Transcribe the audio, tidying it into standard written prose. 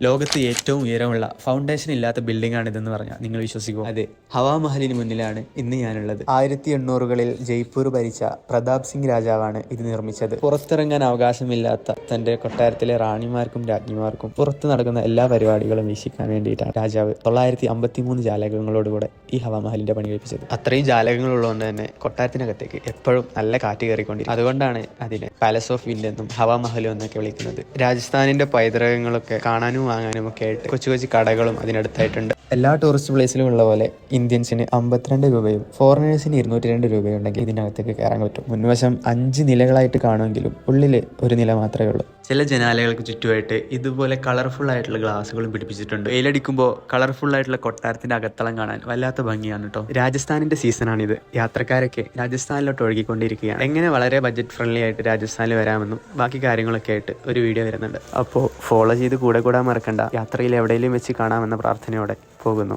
ലോകത്ത് ഏറ്റവും ഉയരമുള്ള ഫൗണ്ടേഷൻ ഇല്ലാത്ത ബിൽഡിംഗ് ആണ് ഇതെന്ന് പറഞ്ഞാൽ നിങ്ങൾ വിശ്വസിക്കുമോ? അതെ, ഹവാ മഹലിന് മുന്നിലാണ് ഇന്ന് ഞാനുള്ളത്. 1800-കളിൽ ജയ്പൂർ ഭരിച്ച പ്രതാപ് സിംഗ് രാജാവാണ് ഇത് നിർമ്മിച്ചത്. പുറത്തിറങ്ങാൻ അവകാശമില്ലാത്ത തന്റെ കൊട്ടാരത്തിലെ റാണിമാർക്കും രാജ്ഞിമാർക്കും പുറത്ത് നടക്കുന്ന എല്ലാ പരിപാടികളും വീക്ഷിക്കാൻ വേണ്ടിയിട്ടാണ് രാജാവ് 953 ജാലകങ്ങളോടുകൂടെ ഈ ഹവാ മഹലിന്റെ പണി കഴിപ്പിച്ചത്. അത്രയും ജാലകങ്ങൾ ഉള്ളതുകൊണ്ട് തന്നെ കൊട്ടാരത്തിനകത്തേക്ക് എപ്പോഴും നല്ല കാറ്റ് കയറിക്കൊണ്ടിരിക്കും. അതുകൊണ്ടാണ് അതിനെ പാലസ് ഓഫ് വിൻഡ് എന്നും ഹവാ മഹലും എന്നൊക്കെ വിളിക്കുന്നത്. രാജസ്ഥാനിന്റെ പൈതൃകങ്ങളൊക്കെ കാണാനും വാങ്ങാനും ഒക്കെ ആയിട്ട് കൊച്ചു കൊച്ചു കടകളും അതിനടുത്തായിട്ടുണ്ട്. എല്ലാ ടൂറിസ്റ്റ് പ്ലേസിലും ഉള്ള പോലെ ഇന്ത്യൻസിന് 52 രൂപയും ഫോറിനേഴ്സിന് 202 രൂപയും ഉണ്ടെങ്കിൽ ഇതിനകത്തേക്ക് കയറാൻ പറ്റും. മുൻവശം 5 നിലകളായിട്ട് കാണുമെങ്കിലും ഉള്ളിൽ ഒരു നില മാത്രമേ ഉള്ളൂ. ചില ജനാലകൾക്ക് ചുറ്റുമായിട്ട് ഇതുപോലെ കളർഫുൾ ആയിട്ടുള്ള ഗ്ലാസുകളും പിടിപ്പിച്ചിട്ടുണ്ട്. വെയിലടിക്കുമ്പോൾ കളർഫുൾ ആയിട്ടുള്ള കൊട്ടാരത്തിന്റെ അകത്തളം കാണാൻ വല്ലാത്ത ഭംഗിയാണ് കേട്ടോ. രാജസ്ഥാനിന്റെ സീസണാണിത്. യാത്രക്കാരൊക്കെ രാജസ്ഥാനിലോട്ട് ഒഴുകിക്കൊണ്ടിരിക്കുകയാണ്. എങ്ങനെ വളരെ ബഡ്ജറ്റ് ഫ്രണ്ട്ലി ആയിട്ട് രാജസ്ഥാനിൽ വരാമെന്നും ബാക്കി കാര്യങ്ങളൊക്കെ ആയിട്ട് ഒരു വീഡിയോ വരുന്നുണ്ട്. അപ്പോൾ ഫോളോ ചെയ്ത് കൂടെ കൂടാൻ മറക്കണ്ട. യാത്രയിൽ എവിടെയെങ്കിലും വെച്ച് കാണാമെന്ന പ്രാർത്ഥനയോടെ പോകുന്നു.